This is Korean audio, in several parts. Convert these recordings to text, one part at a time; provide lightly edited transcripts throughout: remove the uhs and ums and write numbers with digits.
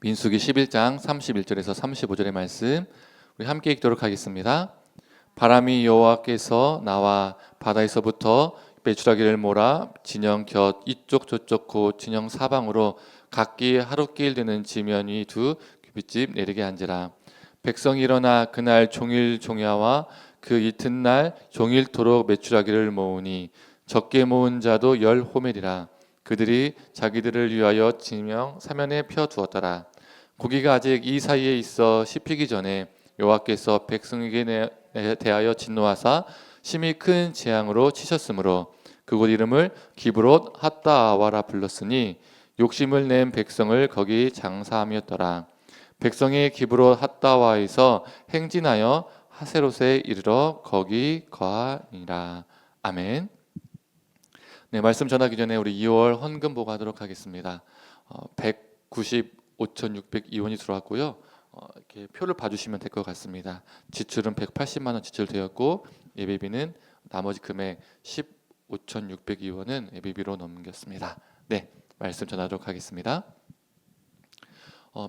민수기 11장 31절에서 35절의 말씀 우리 함께 읽도록 하겠습니다. 바람이 여호와께서 나와 바다에서부터 메추라기를 몰아 진영 곁 이쪽 저쪽 곧 진영 사방으로 각기 하루길 되는 지면이 두 규빗집 내리게 한지라. 백성이 일어나 그날 종일 종야와 그 이튿날 종일토록 메추라기를 모으니 적게 모은 자도 10호멜이라. 그들이 자기들을 위하여 진영 사면에 펴 두었더라. 고기가 아직 이 사이에 있어 씹히기 전에 여호와께서 백성에게 대하여 진노하사 심히 큰 재앙으로 치셨으므로 그곳 이름을 기브롯 핫다아와라 불렀으니 욕심을 낸 백성을 거기 장사함이었더라. 백성이 기브롯 핫다아와에서 행진하여 하세롯에 이르러 거기 거하니라. 아멘. 네, 말씀 전하기 전에 우리 2월 헌금 보고하도록 하겠습니다. 195,602원이 들어왔고요. 이렇게 표를 봐주시면 될 것 같습니다. 지출은 180만 원 지출되었고 예배비는 나머지 금액 15,602원은 예배비로 넘겼습니다. 네, 말씀 전하도록 하겠습니다.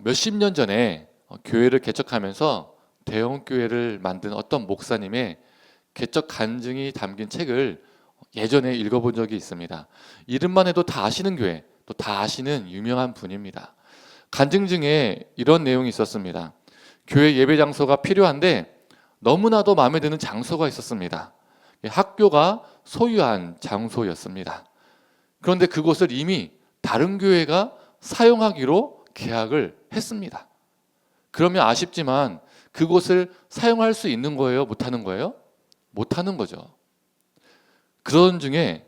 몇십 년 전에 교회를 개척하면서 대형 교회를 만든 어떤 목사님의 개척 간증이 담긴 책을 예전에 읽어본 적이 있습니다. 이름만 해도 다 아시는 교회, 또 다 아시는 유명한 분입니다. 간증 중에 이런 내용이 있었습니다. 교회 예배 장소가 필요한데 너무나도 마음에 드는 장소가 있었습니다. 학교가 소유한 장소였습니다. 그런데 그곳을 이미 다른 교회가 사용하기로 계약을 했습니다. 그러면 아쉽지만 그곳을 사용할 수 있는 거예요? 못하는 거예요? 못하는 거죠. 그런 중에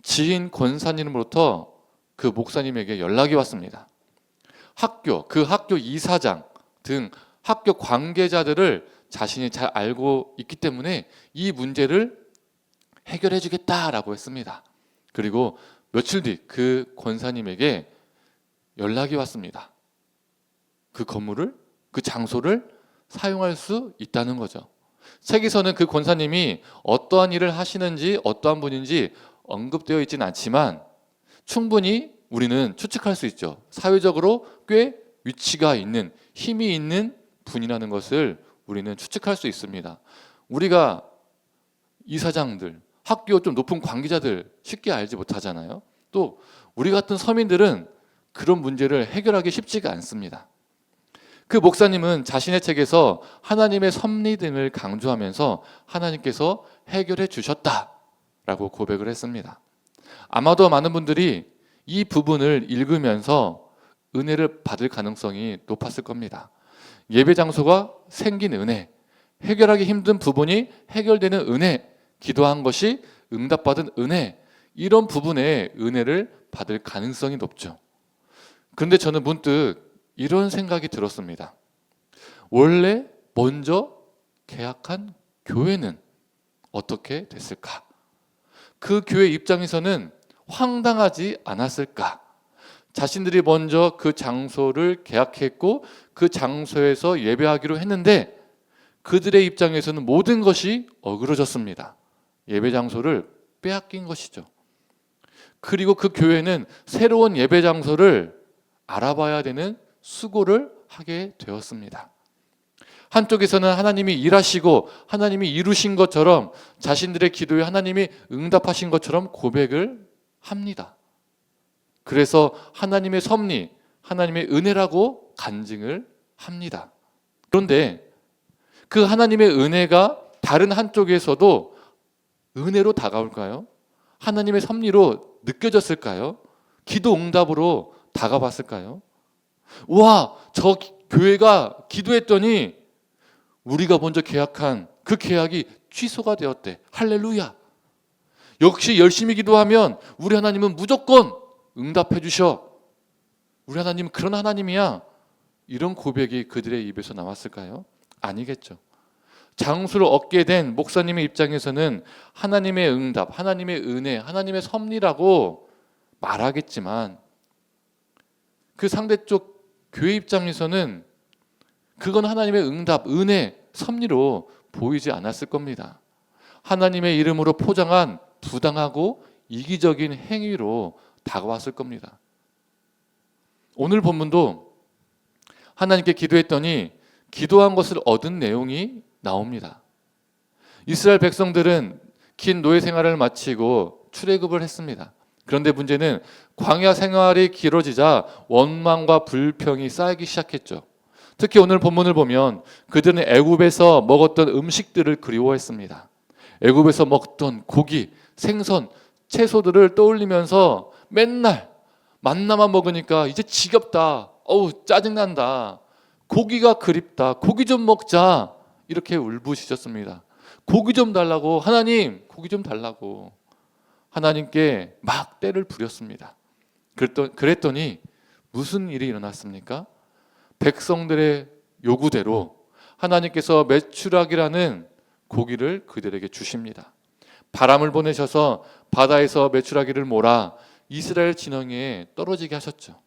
지인 권사님으로부터 그 목사님에게 연락이 왔습니다. 그 학교 이사장 등 학교 관계자들을 자신이 잘 알고 있기 때문에 이 문제를 해결해 주겠다라고 했습니다. 그리고 며칠 뒤 그 권사님에게 연락이 왔습니다. 그 건물을, 그 장소를 사용할 수 있다는 거죠. 책에서는 그 권사님이 어떠한 일을 하시는지 어떠한 분인지 언급되어 있지는 않지만 충분히 우리는 추측할 수 있죠. 사회적으로 꽤 위치가 있는, 힘이 있는 분이라는 것을 우리는 추측할 수 있습니다. 우리가 이사장들, 학교 좀 높은 관계자들 쉽게 알지 못하잖아요. 또 우리 같은 서민들은 그런 문제를 해결하기 쉽지가 않습니다. 그 목사님은 자신의 책에서 하나님의 섭리 등을 강조하면서 하나님께서 해결해 주셨다라고 고백을 했습니다. 아마도 많은 분들이 이 부분을 읽으면서 은혜를 받을 가능성이 높았을 겁니다. 예배 장소가 생긴 은혜, 해결하기 힘든 부분이 해결되는 은혜, 기도한 것이 응답받은 은혜, 이런 부분에 은혜를 받을 가능성이 높죠. 그런데 저는 문득 이런 생각이 들었습니다. 원래 먼저 계약한 교회는 어떻게 됐을까? 그 교회 입장에서는 황당하지 않았을까? 자신들이 먼저 그 장소를 계약했고 그 장소에서 예배하기로 했는데 그들의 입장에서는 모든 것이 어그러졌습니다. 예배 장소를 빼앗긴 것이죠. 그리고 그 교회는 새로운 예배 장소를 알아봐야 되는 수고를 하게 되었습니다. 한쪽에서는 하나님이 일하시고 하나님이 이루신 것처럼 자신들의 기도에 하나님이 응답하신 것처럼 고백을 합니다. 그래서 하나님의 섭리, 하나님의 은혜라고 간증을 합니다. 그런데 그 하나님의 은혜가 다른 한쪽에서도 은혜로 다가올까요? 하나님의 섭리로 느껴졌을까요? 기도 응답으로 다가봤을까요? 와, 저 교회가 기도했더니 우리가 먼저 계약한 그 계약이 취소가 되었대. 할렐루야. 역시 열심히 기도하면 우리 하나님은 무조건 응답해 주셔. 우리 하나님은 그런 하나님이야. 이런 고백이 그들의 입에서 나왔을까요? 아니겠죠. 장수를 얻게 된 목사님의 입장에서는 하나님의 응답, 하나님의 은혜, 하나님의 섭리라고 말하겠지만 그 상대쪽 교회 입장에서는 그건 하나님의 응답, 은혜, 섭리로 보이지 않았을 겁니다. 하나님의 이름으로 포장한 부당하고 이기적인 행위로 다가왔을 겁니다. 오늘 본문도 하나님께 기도했더니 기도한 것을 얻은 내용이 나옵니다. 이스라엘 백성들은 긴 노예 생활을 마치고 출애굽을 했습니다. 그런데 문제는 광야 생활이 길어지자 원망과 불평이 쌓이기 시작했죠. 특히 오늘 본문을 보면 그들은 애굽에서 먹었던 음식들을 그리워했습니다. 애굽에서 먹던 고기, 생선, 채소들을 떠올리면서 맨날 만나만 먹으니까 이제 지겹다. 어우, 짜증난다. 고기가 그립다. 고기 좀 먹자. 이렇게 울부짖었습니다. 고기 좀 달라고. 하나님, 고기 좀 달라고. 하나님께 막 떼를 부렸습니다. 그랬더니 무슨 일이 일어났습니까? 백성들의 요구대로 하나님께서 메추라기라는 고기를 그들에게 주십니다. 바람을 보내셔서 바다에서 메추라기를 몰아 이스라엘 진영에 떨어지게 하셨죠.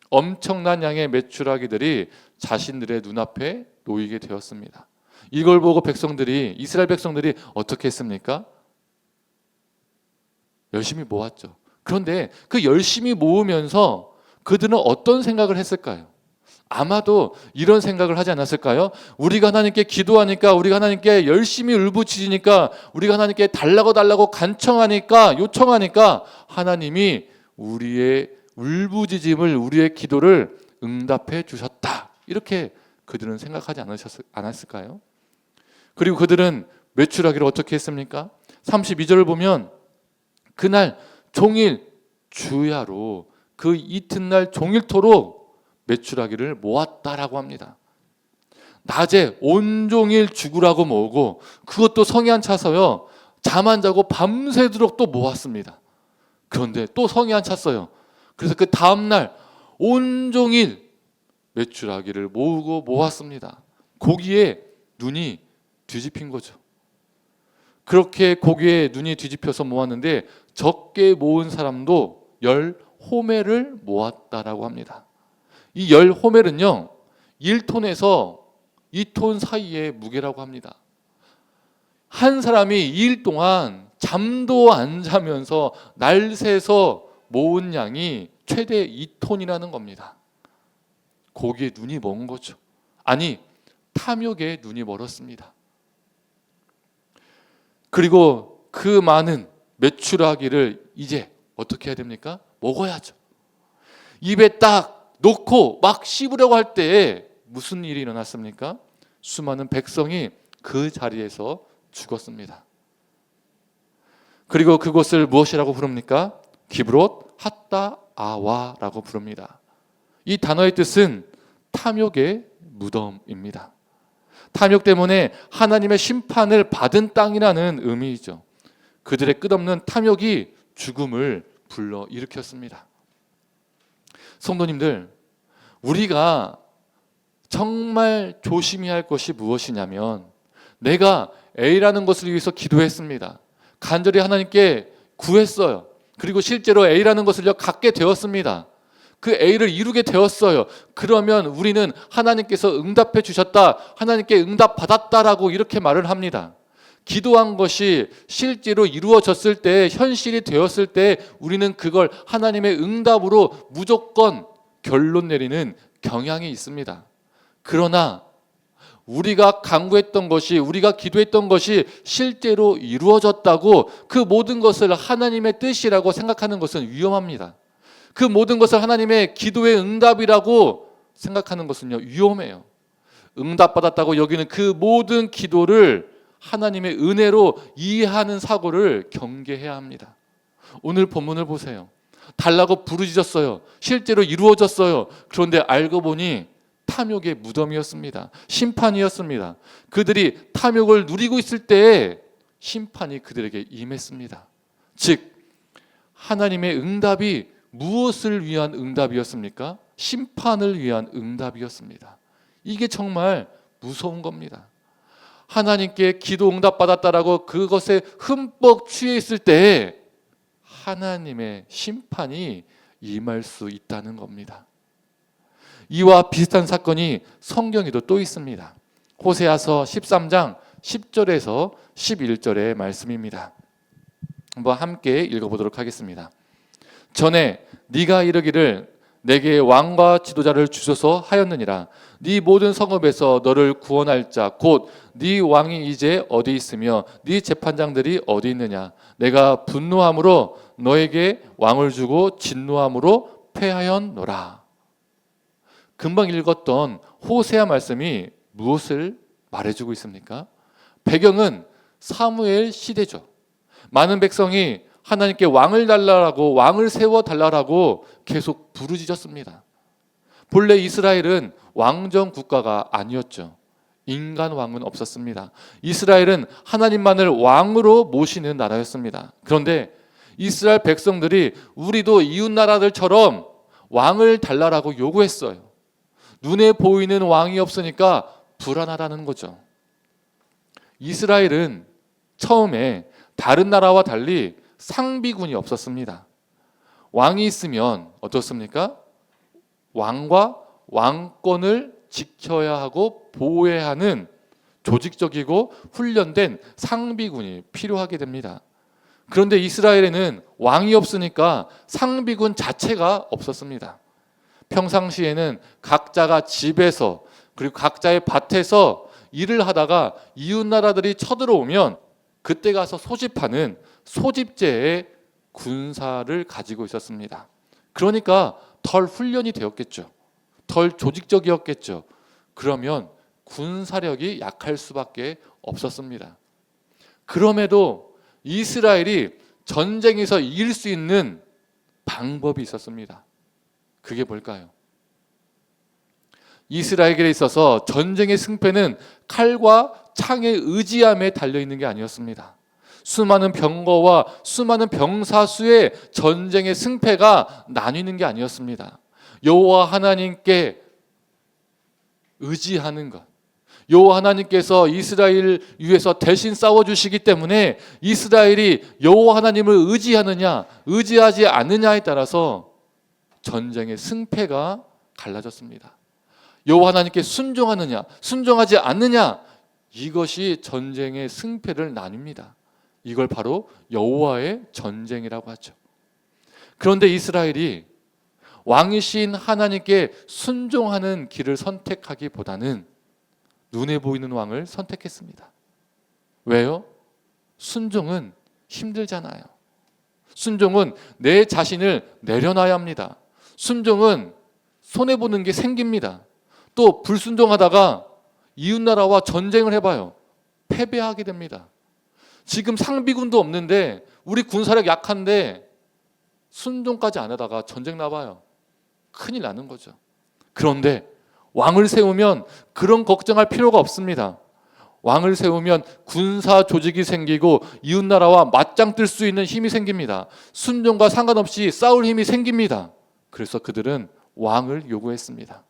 엄청난 양의 메추라기들이 자신들의 눈앞에 놓이게 되었습니다. 이걸 보고 이스라엘 백성들이 어떻게 했습니까? 열심히 모았죠. 그런데 그 열심히 모으면서 그들은 어떤 생각을 했을까요? 아마도 이런 생각을 하지 않았을까요? 우리가 하나님께 기도하니까, 우리가 하나님께 열심히 울부짖으니까, 우리가 하나님께 달라고 간청하니까, 요청하니까 하나님이 우리의 울부짖음을, 우리의 기도를 응답해 주셨다. 이렇게 그들은 생각하지 않았을까요? 그리고 그들은 메추라기를 어떻게 했습니까? 32절을 보면 그날 종일 주야로 그 이튿날 종일토록 메추라기를 모았다라고 합니다. 낮에 온종일 죽으라고 모으고 그것도 성에 안 차서요. 잠 안 자고 밤새도록 또 모았습니다. 그런데 또 성에 안 찼어요. 그래서 그 다음날 온종일 메추라기를 모으고 모았습니다. 고기에 눈이 뒤집힌 거죠. 그렇게 고기에 눈이 뒤집혀서 모았는데 적게 모은 사람도 10호멜을 모았다라고 합니다. 이 10호멜은요 1톤에서 2톤 사이의 무게라고 합니다. 한 사람이 2일 동안 잠도 안 자면서 날 새서 모은 양이 최대 2톤이라는 겁니다. 고기에 눈이 먼 거죠. 아니, 탐욕에 눈이 멀었습니다. 그리고 그 많은 메추라기를 이제 어떻게 해야 됩니까? 먹어야죠. 입에 딱 놓고 막 씹으려고 할 때에 무슨 일이 일어났습니까? 수많은 백성이 그 자리에서 죽었습니다. 그리고 그곳을 무엇이라고 부릅니까? 기브롯 핫다 아와라고 부릅니다. 이 단어의 뜻은 탐욕의 무덤입니다. 탐욕 때문에 하나님의 심판을 받은 땅이라는 의미이죠. 그들의 끝없는 탐욕이 죽음을 불러일으켰습니다. 성도님들, 우리가 정말 조심해야 할 것이 무엇이냐면 내가 A라는 것을 위해서 기도했습니다. 간절히 하나님께 구했어요. 그리고 실제로 A라는 것을 갖게 되었습니다. 그 A를 이루게 되었어요. 그러면 우리는 하나님께서 응답해 주셨다, 하나님께 응답받았다라고 이렇게 말을 합니다. 기도한 것이 실제로 이루어졌을 때, 현실이 되었을 때 우리는 그걸 하나님의 응답으로 무조건 결론 내리는 경향이 있습니다. 그러나 우리가 간구했던 것이, 우리가 기도했던 것이 실제로 이루어졌다고 그 모든 것을 하나님의 뜻이라고 생각하는 것은 위험합니다. 그 모든 것을 하나님의 기도의 응답이라고 생각하는 것은요, 위험해요. 응답받았다고 여기는 그 모든 기도를 하나님의 은혜로 이해하는 사고를 경계해야 합니다. 오늘 본문을 보세요. 달라고 부르짖었어요. 실제로 이루어졌어요. 그런데 알고 보니 탐욕의 무덤이었습니다. 심판이었습니다. 그들이 탐욕을 누리고 있을 때에 심판이 그들에게 임했습니다. 즉 하나님의 응답이 무엇을 위한 응답이었습니까? 심판을 위한 응답이었습니다. 이게 정말 무서운 겁니다. 하나님께 기도 응답받았다라고 그것에 흠뻑 취해 있을 때에 하나님의 심판이 임할 수 있다는 겁니다. 이와 비슷한 사건이 성경에도 또 있습니다. 호세아서 13장 10절에서 11절의 말씀입니다. 한번 함께 읽어보도록 하겠습니다. 전에 네가 이르기를 내게 왕과 지도자를 주소서 하였느니라. 네 모든 성읍에서 너를 구원할 자 곧 네 왕이 이제 어디 있으며 네 재판장들이 어디 있느냐. 내가 분노함으로 너에게 왕을 주고 진노함으로 패하였노라. 금방 읽었던 호세아 말씀이 무엇을 말해주고 있습니까? 배경은 사무엘 시대죠. 많은 백성이 하나님께 왕을 달라고, 왕을 세워 달라고 계속 부르짖었습니다. 본래 이스라엘은 왕정 국가가 아니었죠. 인간 왕은 없었습니다. 이스라엘은 하나님만을 왕으로 모시는 나라였습니다. 그런데 이스라엘 백성들이 우리도 이웃 나라들처럼 왕을 달라고 요구했어요. 눈에 보이는 왕이 없으니까 불안하다는 거죠. 이스라엘은 처음에 다른 나라와 달리 상비군이 없었습니다. 왕이 있으면 어떻습니까? 왕과 왕권을 지켜야 하고 보호해야 하는 조직적이고 훈련된 상비군이 필요하게 됩니다. 그런데 이스라엘에는 왕이 없으니까 상비군 자체가 없었습니다. 평상시에는 각자가 집에서 그리고 각자의 밭에서 일을 하다가 이웃 나라들이 쳐들어오면 그때 가서 소집하는 소집제의 군사를 가지고 있었습니다. 그러니까 덜 훈련이 되었겠죠. 덜 조직적이었겠죠. 그러면 군사력이 약할 수밖에 없었습니다. 그럼에도 이스라엘이 전쟁에서 이길 수 있는 방법이 있었습니다. 그게 뭘까요? 이스라엘에게 있어서 전쟁의 승패는 칼과 창의 의지함에 달려있는 게 아니었습니다. 수많은 병거와 수많은 병사 수의 전쟁의 승패가 나뉘는 게 아니었습니다. 여호와 하나님께 의지하는 것, 여호와 하나님께서 이스라엘 위해서 대신 싸워주시기 때문에 이스라엘이 여호와 하나님을 의지하느냐 의지하지 않느냐에 따라서 전쟁의 승패가 갈라졌습니다. 여호와 하나님께 순종하느냐 순종하지 않느냐, 이것이 전쟁의 승패를 나뉩니다. 이걸 바로 여호와의 전쟁이라고 하죠. 그런데 이스라엘이 왕이신 하나님께 순종하는 길을 선택하기보다는 눈에 보이는 왕을 선택했습니다. 왜요? 순종은 힘들잖아요. 순종은 내 자신을 내려놔야 합니다. 순종은 손해보는 게 생깁니다. 또 불순종하다가 이웃나라와 전쟁을 해봐요. 패배하게 됩니다. 지금 상비군도 없는데 우리 군사력 약한데 순종까지 안 하다가 전쟁 나봐요. 큰일 나는 거죠. 그런데 왕을 세우면 그런 걱정할 필요가 없습니다. 왕을 세우면 군사 조직이 생기고 이웃나라와 맞짱 뜰 수 있는 힘이 생깁니다. 순종과 상관없이 싸울 힘이 생깁니다. 그래서 그들은 왕을 요구했습니다.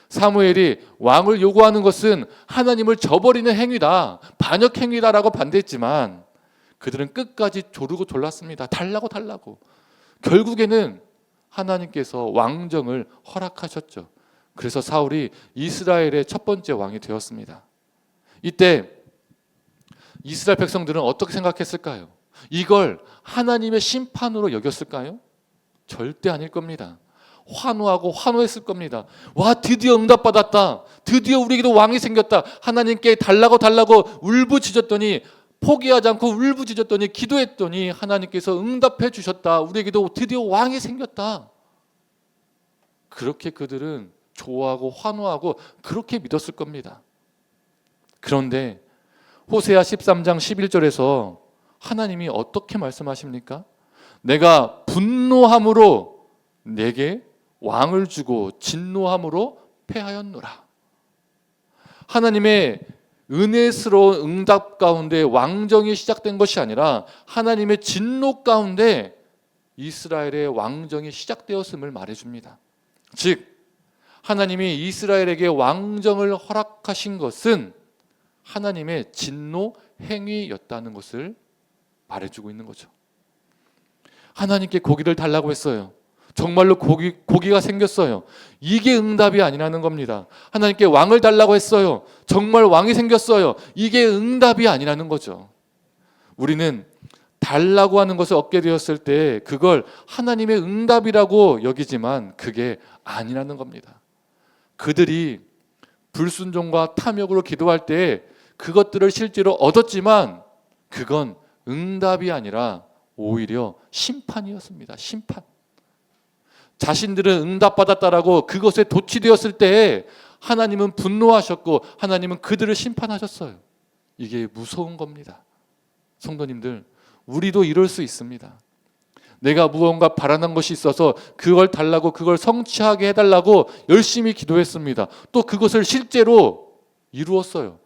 사무엘이 왕을 요구하는 것은 하나님을 저버리는 행위다, 반역 행위다라고 반대했지만 그들은 끝까지 조르고 졸랐습니다. 달라고. 결국에는 하나님께서 왕정을 허락하셨죠. 그래서 사울이 이스라엘의 첫 번째 왕이 되었습니다. 이때 이스라엘 백성들은 어떻게 생각했을까요? 이걸 하나님의 심판으로 여겼을까요? 절대 아닐 겁니다. 환호했을 겁니다. 와, 드디어 응답받았다. 드디어 우리에게도 왕이 생겼다. 하나님께 달라고 울부짖었더니, 포기하지 않고 울부짖었더니, 기도했더니 하나님께서 응답해 주셨다. 우리에게도 드디어 왕이 생겼다. 그렇게 그들은 좋아하고 환호하고 그렇게 믿었을 겁니다. 그런데 호세아 13장 11절에서 하나님이 어떻게 말씀하십니까? 내가 분노함으로 내게 왕을 주고 진노함으로 패하였노라. 하나님의 은혜스러운 응답 가운데 왕정이 시작된 것이 아니라 하나님의 진노 가운데 이스라엘의 왕정이 시작되었음을 말해줍니다. 즉 하나님이 이스라엘에게 왕정을 허락하신 것은 하나님의 진노 행위였다는 것을 말해주고 있는 거죠. 하나님께 고기를 달라고 했어요. 정말로 고기가 생겼어요. 이게 응답이 아니라는 겁니다. 하나님께 왕을 달라고 했어요. 정말 왕이 생겼어요. 이게 응답이 아니라는 거죠. 우리는 달라고 하는 것을 얻게 되었을 때 그걸 하나님의 응답이라고 여기지만 그게 아니라는 겁니다. 그들이 불순종과 탐욕으로 기도할 때 그것들을 실제로 얻었지만 그건 응답이 아니라 오히려 심판이었습니다. 심판. 자신들은 응답받았다라고 그것에 도취되었을 때 하나님은 분노하셨고 하나님은 그들을 심판하셨어요. 이게 무서운 겁니다. 성도님들, 우리도 이럴 수 있습니다. 내가 무언가 바라는 것이 있어서 그걸 달라고, 그걸 성취하게 해달라고 열심히 기도했습니다. 또 그것을 실제로 이루었어요.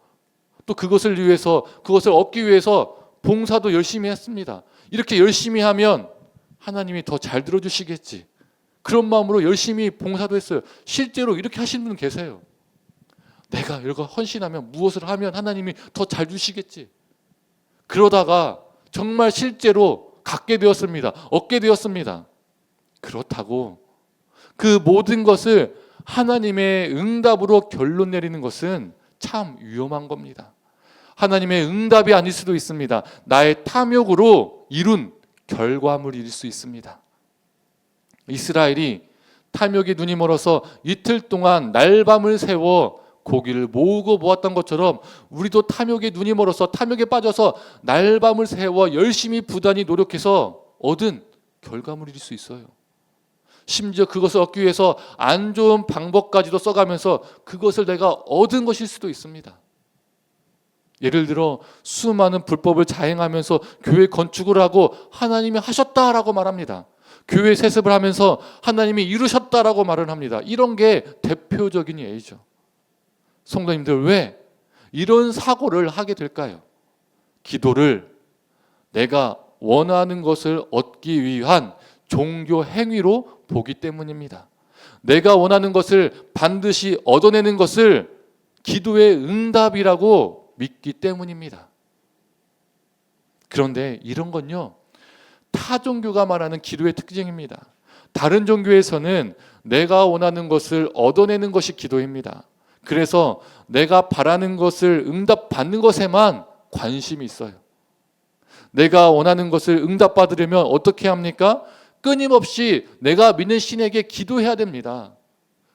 또 그것을 위해서, 그것을 얻기 위해서 봉사도 열심히 했습니다. 이렇게 열심히 하면 하나님이 더 잘 들어주시겠지, 그런 마음으로 열심히 봉사도 했어요. 실제로 이렇게 하시는 분 계세요. 내가 이렇게 헌신하면, 무엇을 하면 하나님이 더 잘 주시겠지. 그러다가 정말 실제로 갖게 되었습니다. 얻게 되었습니다. 그렇다고 그 모든 것을 하나님의 응답으로 결론 내리는 것은 참 위험한 겁니다. 하나님의 응답이 아닐 수도 있습니다. 나의 탐욕으로 이룬 결과물일 수 있습니다. 이스라엘이 탐욕에 눈이 멀어서 이틀 동안 날밤을 새워 고기를 모으고 모았던 것처럼 우리도 탐욕에 눈이 멀어서, 탐욕에 빠져서 날밤을 새워 열심히 부단히 노력해서 얻은 결과물일 수 있어요. 심지어 그것을 얻기 위해서 안 좋은 방법까지도 써가면서 그것을 내가 얻은 것일 수도 있습니다. 예를 들어 수많은 불법을 자행하면서 교회 건축을 하고 하나님이 하셨다라고 말합니다. 교회 세습을 하면서 하나님이 이루셨다라고 말을 합니다. 이런 게 대표적인 예이죠. 성도님들, 왜 이런 사고를 하게 될까요? 기도를 내가 원하는 것을 얻기 위한 종교 행위로 보기 때문입니다. 내가 원하는 것을 반드시 얻어내는 것을 기도의 응답이라고 믿기 때문입니다. 그런데 이런 건요, 타 종교가 말하는 기도의 특징입니다. 다른 종교에서는 내가 원하는 것을 얻어내는 것이 기도입니다. 그래서 내가 바라는 것을 응답받는 것에만 관심이 있어요. 내가 원하는 것을 응답받으려면 어떻게 합니까? 끊임없이 내가 믿는 신에게 기도해야 됩니다.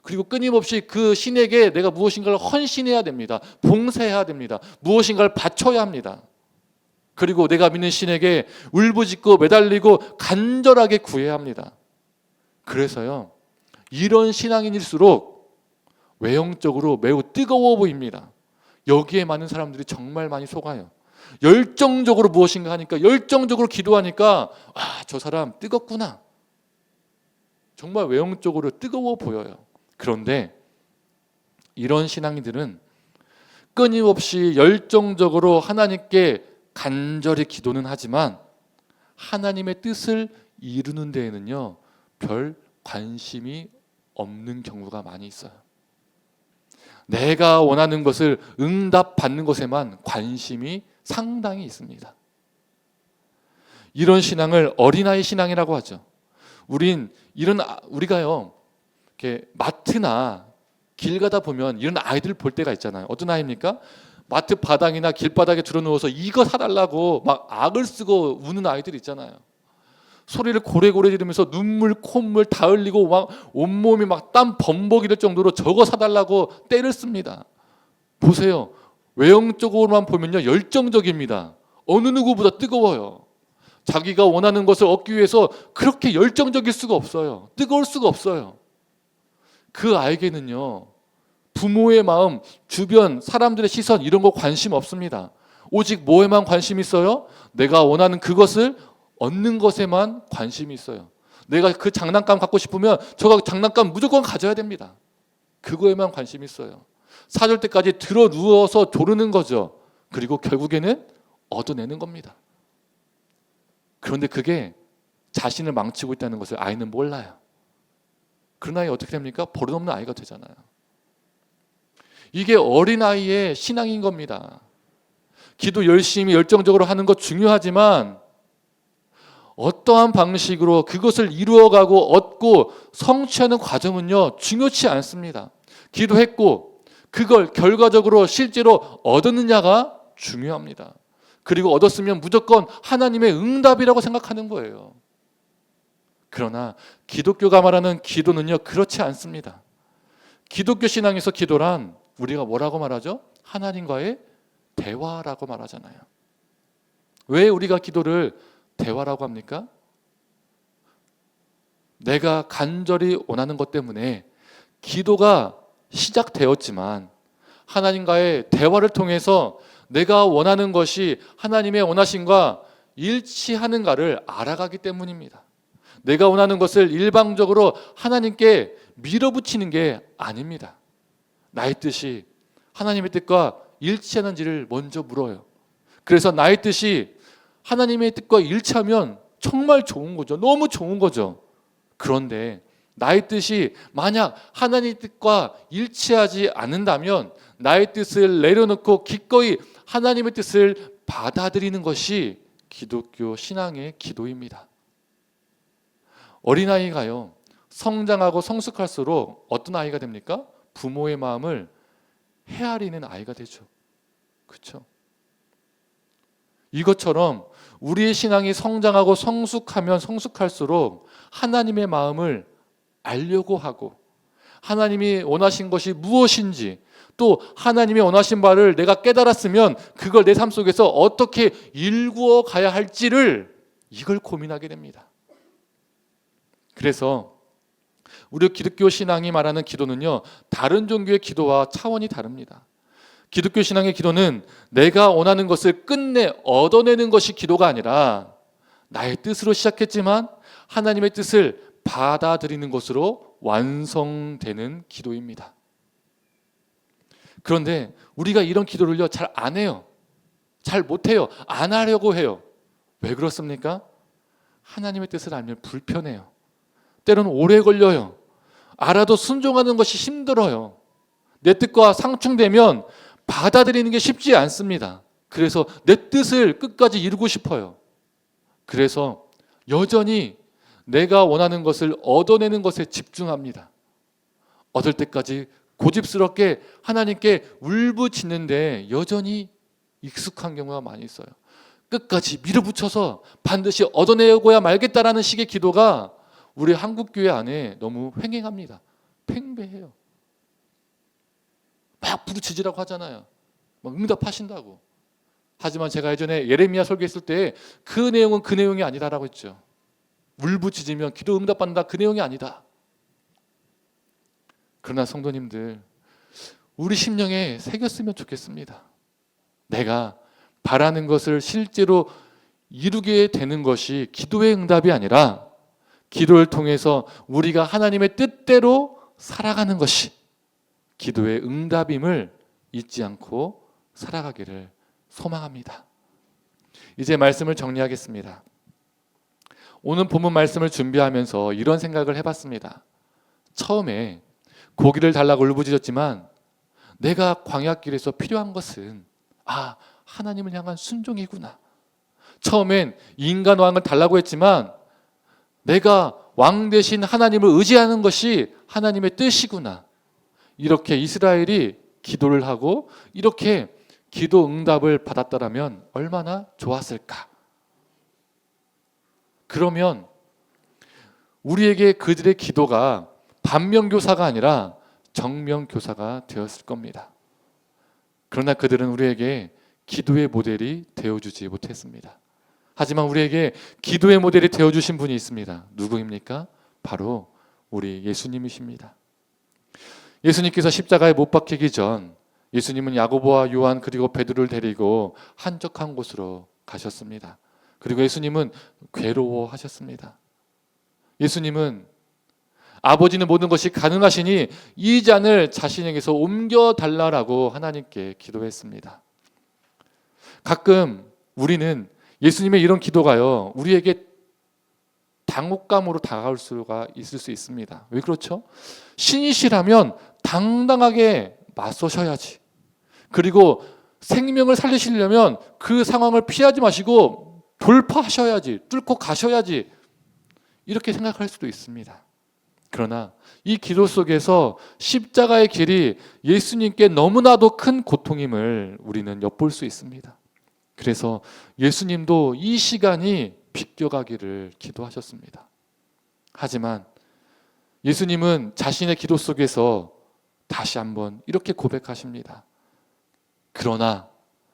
그리고 끊임없이 그 신에게 내가 무엇인가를 헌신해야 됩니다. 봉사해야 됩니다. 무엇인가를 바쳐야 합니다. 그리고 내가 믿는 신에게 울부짖고 매달리고 간절하게 구해야 합니다. 그래서요, 이런 신앙인일수록 외형적으로 매우 뜨거워 보입니다. 여기에 많은 사람들이 정말 많이 속아요. 열정적으로 무엇인가 하니까, 열정적으로 기도하니까 저 사람 뜨겁구나. 정말 외형적으로 뜨거워 보여요. 그런데 이런 신앙인들은 끊임없이 열정적으로 하나님께 간절히 기도는 하지만 하나님의 뜻을 이루는 데에는요, 별 관심이 없는 경우가 많이 있어요. 내가 원하는 것을 응답받는 것에만 관심이 상당히 있습니다. 이런 신앙을 어린아이 신앙이라고 하죠. 우리가요, 이렇게 마트나 길 가다 보면 이런 아이들 볼 때가 있잖아요. 어떤 아이입니까? 마트 바닥이나 길바닥에 들어누워서 이거 사달라고 막 악을 쓰고 우는 아이들 있잖아요. 소리를 고래고래 지르면서 눈물, 콧물 다 흘리고 막 온몸이 막 땀 범벅이 될 정도로 저거 사달라고 떼를 씁니다. 보세요. 외형적으로만 보면요, 열정적입니다. 어느 누구보다 뜨거워요. 자기가 원하는 것을 얻기 위해서 그렇게 열정적일 수가 없어요. 뜨거울 수가 없어요. 그 아이에게는요, 부모의 마음, 주변 사람들의 시선 이런 거 관심 없습니다. 오직 뭐에만 관심이 있어요? 내가 원하는 그것을 얻는 것에만 관심이 있어요. 내가 그 장난감 갖고 싶으면 저거 장난감 무조건 가져야 됩니다. 그거에만 관심이 있어요. 사줄 때까지 들어 누워서 조르는 거죠. 그리고 결국에는 얻어내는 겁니다. 그런데 그게 자신을 망치고 있다는 것을 아이는 몰라요. 그런 아이 어떻게 됩니까? 버릇없는 아이가 되잖아요. 이게 어린아이의 신앙인 겁니다. 기도 열심히 열정적으로 하는 것 중요하지만 어떠한 방식으로 그것을 이루어가고 얻고 성취하는 과정은요, 중요치 않습니다. 기도했고 그걸 결과적으로 실제로 얻었느냐가 중요합니다. 그리고 얻었으면 무조건 하나님의 응답이라고 생각하는 거예요. 그러나 기독교가 말하는 기도는요, 그렇지 않습니다. 기독교 신앙에서 기도란 우리가 뭐라고 말하죠? 하나님과의 대화라고 말하잖아요. 왜 우리가 기도를 대화라고 합니까? 내가 간절히 원하는 것 때문에 기도가 시작되었지만 하나님과의 대화를 통해서 내가 원하는 것이 하나님의 원하심과 일치하는가를 알아가기 때문입니다. 내가 원하는 것을 일방적으로 하나님께 밀어붙이는 게 아닙니다. 나의 뜻이 하나님의 뜻과 일치하는지를 먼저 물어요. 그래서 나의 뜻이 하나님의 뜻과 일치하면 정말 좋은 거죠. 너무 좋은 거죠. 그런데 나의 뜻이 만약 하나님의 뜻과 일치하지 않는다면 나의 뜻을 내려놓고 기꺼이 하나님의 뜻을 받아들이는 것이 기독교 신앙의 기도입니다. 어린아이가요, 성장하고 성숙할수록 어떤 아이가 됩니까? 부모의 마음을 헤아리는 아이가 되죠. 그렇죠? 이것처럼 우리의 신앙이 성장하고 성숙하면 성숙할수록 하나님의 마음을 알려고 하고 하나님이 원하신 것이 무엇인지 또 하나님이 원하신 바를 내가 깨달았으면 그걸 내 삶 속에서 어떻게 일구어 가야 할지를 이걸 고민하게 됩니다. 그래서 우리 기독교 신앙이 말하는 기도는요, 다른 종교의 기도와 차원이 다릅니다. 기독교 신앙의 기도는 내가 원하는 것을 끝내 얻어내는 것이 기도가 아니라 나의 뜻으로 시작했지만 하나님의 뜻을 받아들이는 것으로 완성되는 기도입니다. 그런데 우리가 이런 기도를요, 잘 안 해요. 잘 못해요. 안 하려고 해요. 왜 그렇습니까? 하나님의 뜻을 알면 불편해요. 때로는 오래 걸려요. 알아도 순종하는 것이 힘들어요. 내 뜻과 상충되면 받아들이는 게 쉽지 않습니다. 그래서 내 뜻을 끝까지 이루고 싶어요. 그래서 여전히 내가 원하는 것을 얻어내는 것에 집중합니다. 얻을 때까지 고집스럽게 하나님께 울부짖는데 여전히 익숙한 경우가 많이 있어요. 끝까지 밀어붙여서 반드시 얻어내고야 말겠다라는 식의 기도가 우리 한국교회 안에 너무 횡행합니다. 팽배해요. 막 부르짖으라고 하잖아요. 막 응답하신다고. 하지만 제가 예전에 예레미야 설교했을 때 그 내용은 그 내용이 아니다라고 했죠. 울부짖으면 기도 응답받는다, 그 내용이 아니다. 그러나 성도님들, 우리 심령에 새겼으면 좋겠습니다. 내가 바라는 것을 실제로 이루게 되는 것이 기도의 응답이 아니라 기도를 통해서 우리가 하나님의 뜻대로 살아가는 것이 기도의 응답임을 잊지 않고 살아가기를 소망합니다. 이제 말씀을 정리하겠습니다. 오늘 본문 말씀을 준비하면서 이런 생각을 해봤습니다. 처음에 고기를 달라고 울부짖었지만 내가 광야길에서 필요한 것은 하나님을 향한 순종이구나. 처음엔 인간 왕을 달라고 했지만 내가 왕 대신 하나님을 의지하는 것이 하나님의 뜻이구나. 이렇게 이스라엘이 기도를 하고 이렇게 기도 응답을 받았다라면 얼마나 좋았을까. 그러면 우리에게 그들의 기도가 반면교사가 아니라 정면교사가 되었을 겁니다. 그러나 그들은 우리에게 기도의 모델이 되어주지 못했습니다. 하지만 우리에게 기도의 모델이 되어주신 분이 있습니다. 누구입니까? 바로 우리 예수님이십니다. 예수님께서 십자가에 못 박히기 전 예수님은 야고보와 요한 그리고 베드로를 데리고 한적한 곳으로 가셨습니다. 그리고 예수님은 괴로워하셨습니다. 예수님은 아버지는 모든 것이 가능하시니 이 잔을 자신에게서 옮겨달라고 하나님께 기도했습니다. 가끔 우리는 예수님의 이런 기도가요, 우리에게 당혹감으로 다가올 수가 있을 수 있습니다. 왜 그렇죠? 신이시라면 당당하게 맞서셔야지. 그리고 생명을 살리시려면 그 상황을 피하지 마시고 돌파하셔야지, 뚫고 가셔야지, 이렇게 생각할 수도 있습니다. 그러나 이 기도 속에서 십자가의 길이 예수님께 너무나도 큰 고통임을 우리는 엿볼 수 있습니다. 그래서 예수님도 이 시간이 비껴가기를 기도하셨습니다. 하지만 예수님은 자신의 기도 속에서 다시 한번 이렇게 고백하십니다. 그러나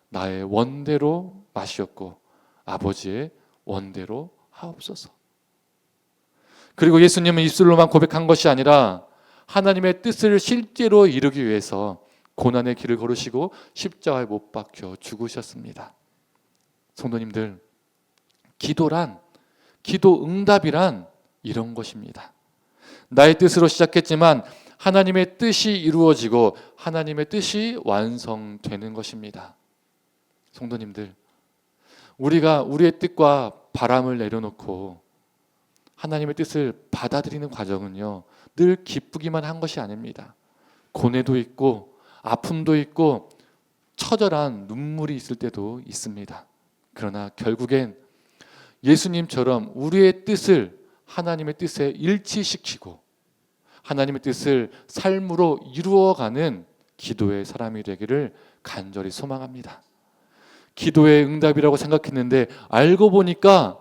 나의 원대로 마시옵고 아버지의 원대로 하옵소서. 그리고 예수님은 입술로만 고백한 것이 아니라 하나님의 뜻을 실제로 이루기 위해서 고난의 길을 걸으시고 십자가에 못 박혀 죽으셨습니다. 성도님들, 기도란, 기도 응답이란 이런 것입니다. 나의 뜻으로 시작했지만 하나님의 뜻이 이루어지고 하나님의 뜻이 완성되는 것입니다. 성도님들, 우리가 우리의 뜻과 바람을 내려놓고 하나님의 뜻을 받아들이는 과정은요, 늘 기쁘기만 한 것이 아닙니다. 고뇌도 있고 아픔도 있고 처절한 눈물이 있을 때도 있습니다. 그러나 결국엔 예수님처럼 우리의 뜻을 하나님의 뜻에 일치시키고 하나님의 뜻을 삶으로 이루어가는 기도의 사람이 되기를 간절히 소망합니다. 기도의 응답이라고 생각했는데 알고 보니까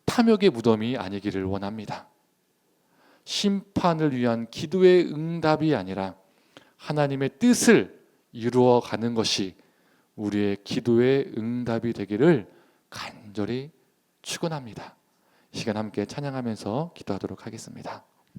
탐욕의 무덤이 아니기를 원합니다. 심판을 위한 기도의 응답이 아니라 하나님의 뜻을 이루어가는 것이 우리의 기도의 응답이 되기를 간절히 축원합니다. 이 시간 함께 찬양하면서 기도하도록 하겠습니다.